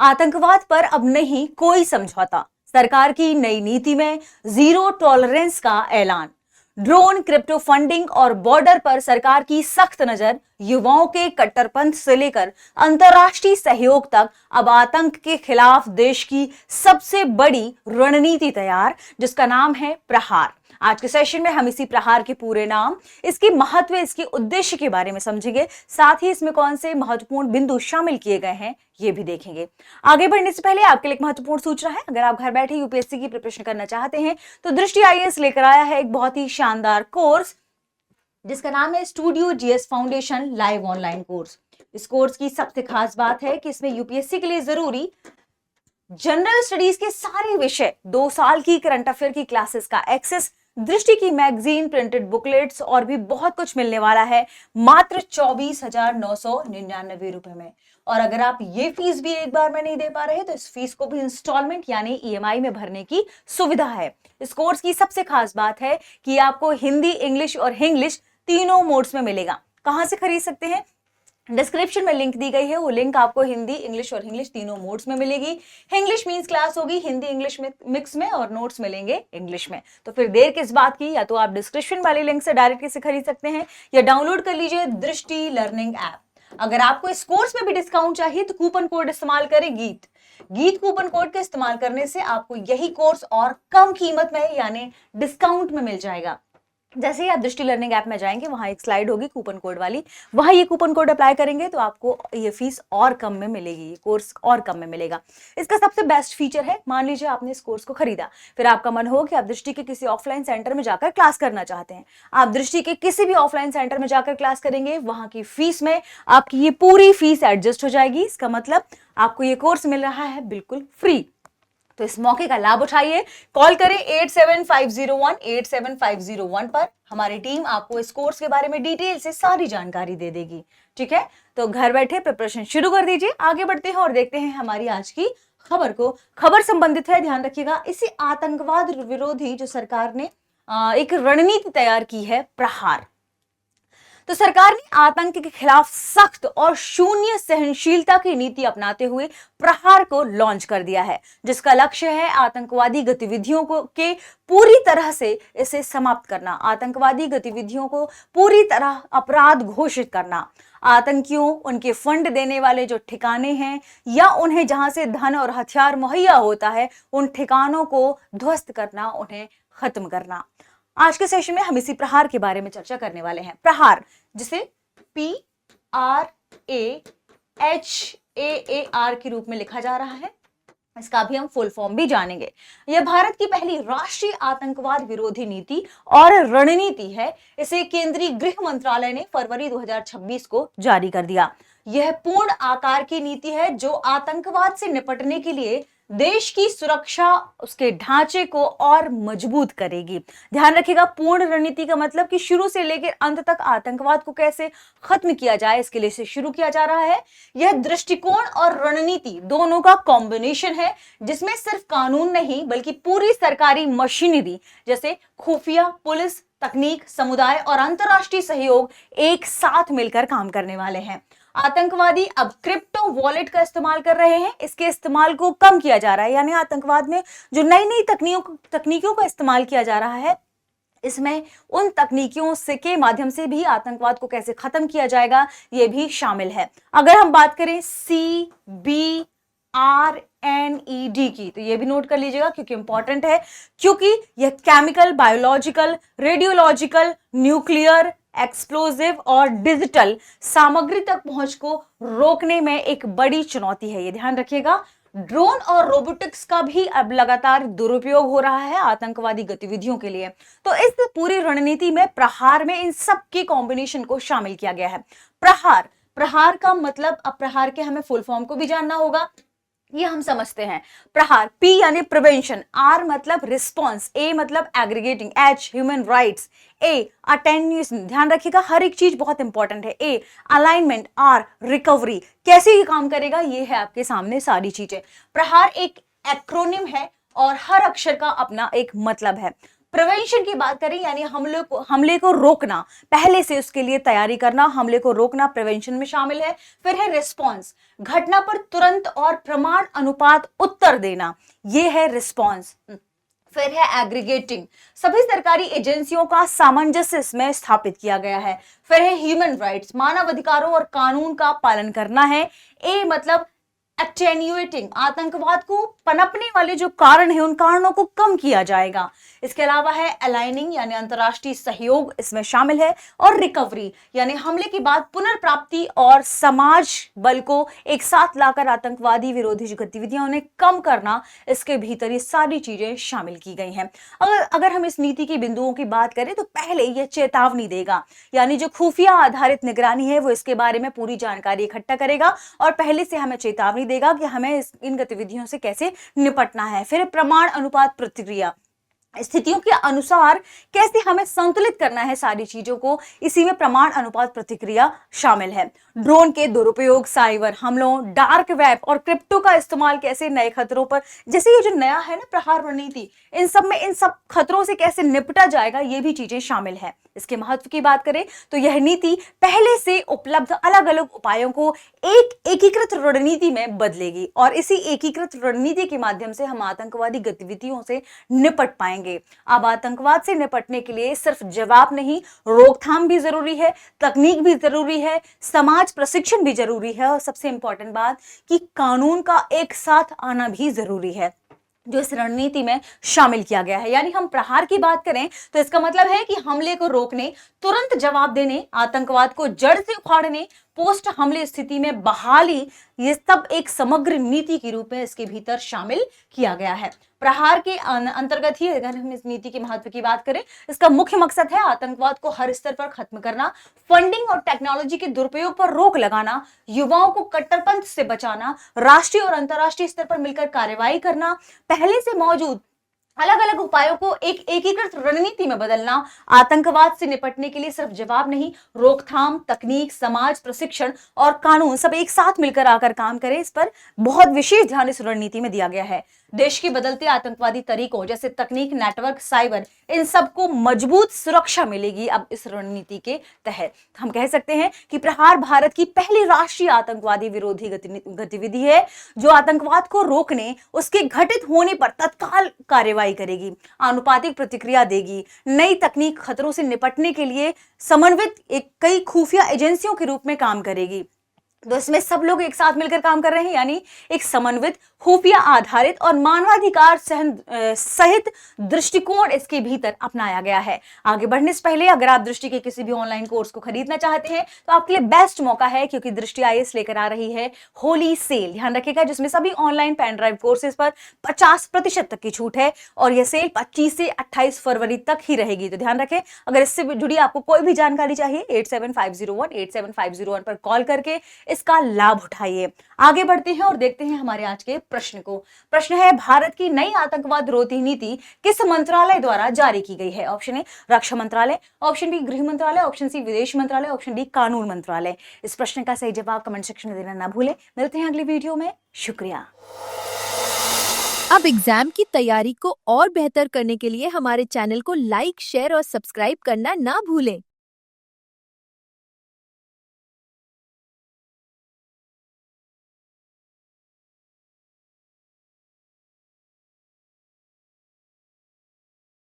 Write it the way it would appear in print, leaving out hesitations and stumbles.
आतंकवाद पर अब नहीं कोई समझौता, सरकार की नई नीति में जीरो टॉलरेंस का ऐलान। ड्रोन, क्रिप्टो फंडिंग और बॉर्डर पर सरकार की सख्त नजर। युवाओं के कट्टरपंथ से लेकर अंतर्राष्ट्रीय सहयोग तक अब आतंक के खिलाफ देश की सबसे बड़ी रणनीति तैयार, जिसका नाम है प्रहार। आज के सेशन में हम इसी प्रहार के पूरे नाम, इसकी महत्व, इसके उद्देश्य के बारे में समझेंगे। साथ ही इसमें कौन से महत्वपूर्ण बिंदु शामिल किए गए हैं ये भी देखेंगे। आगे बढ़ने से पहले आपके लिए एक महत्वपूर्ण सूचना है। अगर आप घर बैठे यूपीएससी की प्रिपरेशन करना चाहते हैं तो दृष्टि आईएएस लेकर आया है एक बहुत ही शानदार कोर्स, जिसका नाम है studio GS foundation live online course. इस कोर्स की सबसे खास बात है कि इसमें यूपीएससी के लिए जरूरी जनरल स्टडीज के सारे विषय, 2 साल की करंट अफेयर की क्लासेस का एक्सेस, दृष्टि की मैगजीन, प्रिंटेड बुकलेट्स और भी बहुत कुछ मिलने वाला है मात्र 24,999 रुपए में। और अगर आप ये फीस भी एक बार में नहीं दे पा रहे तो इस फीस को भी इंस्टॉलमेंट यानी ईएमआई में भरने की सुविधा है। इस कोर्स की सबसे खास बात है कि आपको हिंदी, इंग्लिश और हिंग्लिश तीनों मोड्स में मिलेगा। कहां से खरीद सकते हैं? डिस्क्रिप्शन में लिंक दी गई है, वो लिंक आपको हिंदी, इंग्लिश और इंग्लिश तीनों मोड्स में मिलेगी। इंग्लिश मींस क्लास होगी हिंदी इंग्लिश में मिक्स में और नोट्स मिलेंगे इंग्लिश में। तो फिर देर किस बात की, या तो आप डिस्क्रिप्शन वाले लिंक से डायरेक्ट इसे खरीद सकते हैं या डाउनलोड कर लीजिए दृष्टि लर्निंग ऐप। अगर आपको इस कोर्स में भी डिस्काउंट चाहिए तो कूपन कोड इस्तेमाल करें गीत कूपन कोड का इस्तेमाल करने से आपको यही कोर्स और कम कीमत में यानी डिस्काउंट में मिल जाएगा। जैसे ही आप दृष्टि लर्निंग ऐप में जाएंगे, वहां एक स्लाइड होगी कूपन कोड वाली, वहां ये कूपन कोड अप्लाई करेंगे तो आपको ये फीस और कम में मिलेगी, ये कोर्स और कम में मिलेगा। इसका सबसे बेस्ट फीचर है, मान लीजिए आपने इस कोर्स को खरीदा, फिर आपका मन हो कि आप दृष्टि के किसी ऑफलाइन सेंटर में जाकर क्लास करना चाहते हैं। आप दृष्टि के किसी भी ऑफलाइन सेंटर में जाकर क्लास करेंगे, वहां की फीस में आपकी ये पूरी फीस एडजस्ट हो जाएगी। इसका मतलब आपको ये कोर्स मिल रहा है बिल्कुल फ्री। तो इस मौके का लाभ उठाइए, कॉल करें 8750187501 पर। हमारी टीम आपको इस कोर्स के बारे में डिटेल से सारी जानकारी दे देगी। ठीक है, तो घर बैठे प्रिपरेशन शुरू कर दीजिए। आगे बढ़ते हैं और देखते हैं हमारी आज की खबर को। खबर संबंधित है, ध्यान रखिएगा, इसी आतंकवाद विरोधी जो सरकार ने एक रणनीति तैयार की है, प्रहार। तो सरकार ने आतंक के खिलाफ सख्त और शून्य सहनशीलता की नीति अपनाते हुए प्रहार को लॉन्च कर दिया है, जिसका लक्ष्य है आतंकवादी गतिविधियों को के पूरी तरह से इसे समाप्त करना, आतंकवादी गतिविधियों को पूरी तरह अपराध घोषित करना, आतंकियों, उनके फंड देने वाले जो ठिकाने हैं या उन्हें जहां से धन और हथियार मुहैया होता है, उन ठिकानों को ध्वस्त करना, उन्हें खत्म करना। आज के सेशन में हम इसी प्रहार के बारे में चर्चा करने वाले हैं। प्रहार, जिसे PRAHAAR के रूप में लिखा जा रहा है, इसका भी हम फुल फॉर्म भी जानेंगे। यह भारत की पहली राष्ट्रीय आतंकवाद विरोधी नीति और रणनीति है। इसे केंद्रीय गृह मंत्रालय ने फरवरी 2026 को जारी कर दिया। यह पूर्ण आकार की नीति है जो आतंकवाद से निपटने के लिए देश की सुरक्षा, उसके ढांचे को और मजबूत करेगी। ध्यान रखिएगा, पूर्ण रणनीति का मतलब कि शुरू से लेकर अंत तक आतंकवाद को कैसे खत्म किया जाए, इसके लिए से शुरू किया जा रहा है। यह दृष्टिकोण और रणनीति दोनों का कॉम्बिनेशन है, जिसमें सिर्फ कानून नहीं बल्कि पूरी सरकारी मशीनरी जैसे खुफिया, पुलिस, तकनीक, समुदाय और अंतर्राष्ट्रीय सहयोग एक साथ मिलकर काम करने वाले हैं। आतंकवादी अब क्रिप्टो वॉलेट का इस्तेमाल कर रहे हैं, इसके इस्तेमाल को कम किया जा रहा है, यानी आतंकवाद में जो नई नई तकनीकों का इस्तेमाल किया जा रहा है, इसमें उन तकनीकियों से के माध्यम से भी आतंकवाद को कैसे खत्म किया जाएगा ये भी शामिल है। अगर हम बात करें CBRNED की, तो ये भी नोट कर लीजिएगा क्योंकि इंपॉर्टेंट है, क्योंकि यह chemical, biological, radiological, nuclear, explosive और डिजिटल सामग्री तक पहुंच को रोकने में एक बड़ी चुनौती है, ये ध्यान रखिएगा। ड्रोन और रोबोटिक्स का भी अब लगातार दुरुपयोग हो रहा है आतंकवादी गतिविधियों के लिए। तो इस पूरी रणनीति में प्रहार में इन सब के कॉम्बिनेशन को शामिल किया गया है। प्रहार, प्रहार का मतलब, अब प्रहार के हमें फुल फॉर्म को भी जानना होगा, ये हम समझते हैं। प्रहार, P यानी प्रिवेंशन, R मतलब रिस्पॉन्स, A मतलब aggregating, H human rights, A attenuation, ध्यान रखिएगा हर एक चीज बहुत इंपॉर्टेंट है। A अलाइनमेंट, R रिकवरी, कैसे ये काम करेगा ये है आपके सामने सारी चीजें। प्रहार एक एक्रोनिम है और हर अक्षर का अपना एक मतलब है। प्रिवेंशन की बात करें यानी हमले को रोकना, पहले से उसके लिए तैयारी करना, हमले को रोकना प्रिवेंशन में शामिल है। फिर है रिस्पॉन्स, घटना पर तुरंत और प्रमाण अनुपात उत्तर देना, ये है रिस्पॉन्स। फिर है एग्रीगेटिंग, सभी सरकारी एजेंसियों का सामंजस्य इसमें स्थापित किया गया है। फिर है ह्यूमन राइट्स, मानव अधिकारों और कानून का पालन करना है। ए मतलब एटेन्यूएटिंग, आतंकवाद को पनपने वाले जो कारण है उन कारणों को कम किया जाएगा। इसके अलावा है अलाइनिंग यानी अंतर्राष्ट्रीय सहयोग इसमें शामिल है। और रिकवरी यानी हमले के बाद पुनर्प्राप्ति और समाज बल को एक साथ लाकर आतंकवादी विरोधी जो गतिविधियां उन्हें कम करना, इसके भीतर ये सारी चीजें शामिल की गई हैं। अगर हम इस नीति के बिंदुओं की बात करें तो पहले यह चेतावनी देगा, यानी जो खुफिया आधारित निगरानी है वो इसके बारे में पूरी जानकारी इकट्ठा करेगा और पहले से हमें चेतावनी देगा कि हमें इन गतिविधियों से कैसे निपटना है। फिर प्रमाण अनुपात प्रतिक्रिया, स्थितियों के अनुसार कैसे हमें संतुलित करना है सारी चीजों को, इसी में प्रमाण अनुपात प्रतिक्रिया शामिल है। ड्रोन के दुरुपयोग, साइबर हमलों, डार्क वेब और क्रिप्टो का इस्तेमाल कैसे नए खतरों पर, जैसे ये जो नया है ना प्रहार रणनीति, इन सब खतरों से कैसे निपटा जाएगा, ये भी चीजें शामिल है। इसके महत्व की बात करें तो यह नीति पहले से उपलब्ध अलग अलग उपायों को एक एकीकृत रणनीति में बदलेगी और इसी एकीकृत रणनीति के माध्यम से हम आतंकवादी गतिविधियों से निपट पाएंगे। अब आतंकवाद से निपटने के लिए सिर्फ जवाब नहीं, रोकथाम भी जरूरी है, तकनीक भी जरूरी है, समाज प्रशिक्षण भी जरूरी है और सबसे इंपॉर्टेंट बात कि कानून का एक साथ आना भी जरूरी है, जो इस रणनीति में शामिल किया गया है। यानी हम प्रहार की बात करें तो इसका मतलब है कि हमले को रोकने, तुरंत जवाब देने, आतंकवाद को जड़ से उखाड़ने, पोस्ट हमले स्थिति में बहाली, ये सब एक समग्र नीति के रूप में इसके भीतर शामिल किया गया है। प्रहार के अंतर्गत ही अगर हम इस नीति के महत्व की बात करें, इसका मुख्य मकसद है आतंकवाद को हर स्तर पर खत्म करना, फंडिंग और टेक्नोलॉजी के दुरुपयोग पर रोक लगाना, युवाओं को कट्टरपंथ से बचाना, राष्ट्रीय और अंतर्राष्ट्रीय स्तर पर मिलकर कार्रवाई करना, पहले से मौजूद अलग अलग उपायों को एक एकीकृत रणनीति में बदलना, आतंकवाद से निपटने के लिए सिर्फ जवाब नहीं, रोकथाम, तकनीक, समाज प्रशिक्षण और कानून सब एक साथ मिलकर आकर काम करें, इस पर बहुत विशेष ध्यान इस रणनीति में दिया गया है। देश के बदलते आतंकवादी तरीकों जैसे तकनीक, नेटवर्क, साइबर, इन सबको मजबूत सुरक्षा मिलेगी अब इस रणनीति के तहत। हम कह सकते हैं कि प्रहार भारत की पहली राष्ट्रीय आतंकवादी विरोधी गतिविधि है जो आतंकवाद को रोकने, उसके घटित होने पर तत्काल कार्रवाई करेगी, आनुपातिक प्रतिक्रिया देगी, नई तकनीक खतरों से निपटने के लिए समन्वित कई खुफिया एजेंसियों के रूप में काम करेगी। तो इसमें सब लोग एक साथ मिलकर काम कर रहे हैं, यानी एक समन्वित, खुफिया आधारित और मानवाधिकार सहित दृष्टिकोण इसके भीतर अपनाया गया है। आगे बढ़ने से पहले अगर आप दृष्टि के किसी भी ऑनलाइन कोर्स को खरीदना चाहते हैं तो आपके लिए बेस्ट मौका है, क्योंकि दृष्टि आईएएस लेकर आ रही है होली सेल, ध्यान रखिएगा, जिसमें सभी ऑनलाइन पेन ड्राइव कोर्सेज पर 50% तक की छूट है और यह सेल 25 से 28 फरवरी तक ही रहेगी। तो ध्यान रखें, अगर इससे जुड़ी आपको कोई भी जानकारी चाहिए 8750187501 पर कॉल करके इसका लाभ उठाइए। आगे बढ़ते हैं और देखते हैं हमारे आज के प्रश्न को। प्रश्न है, भारत की नई आतंकवाद रोधी नीति किस मंत्रालय द्वारा जारी की गई है? ऑप्शन ए रक्षा मंत्रालय, ऑप्शन बी गृह मंत्रालय, ऑप्शन सी विदेश मंत्रालय, ऑप्शन डी कानून मंत्रालय। इस प्रश्न का सही जवाब कमेंट सेक्शन में देना ना भूलें। मिलते हैं अगली वीडियो में, शुक्रिया। अब एग्जाम की तैयारी को और बेहतर करने के लिए हमारे चैनल को लाइक, शेयर और सब्सक्राइब करना ना भूलें।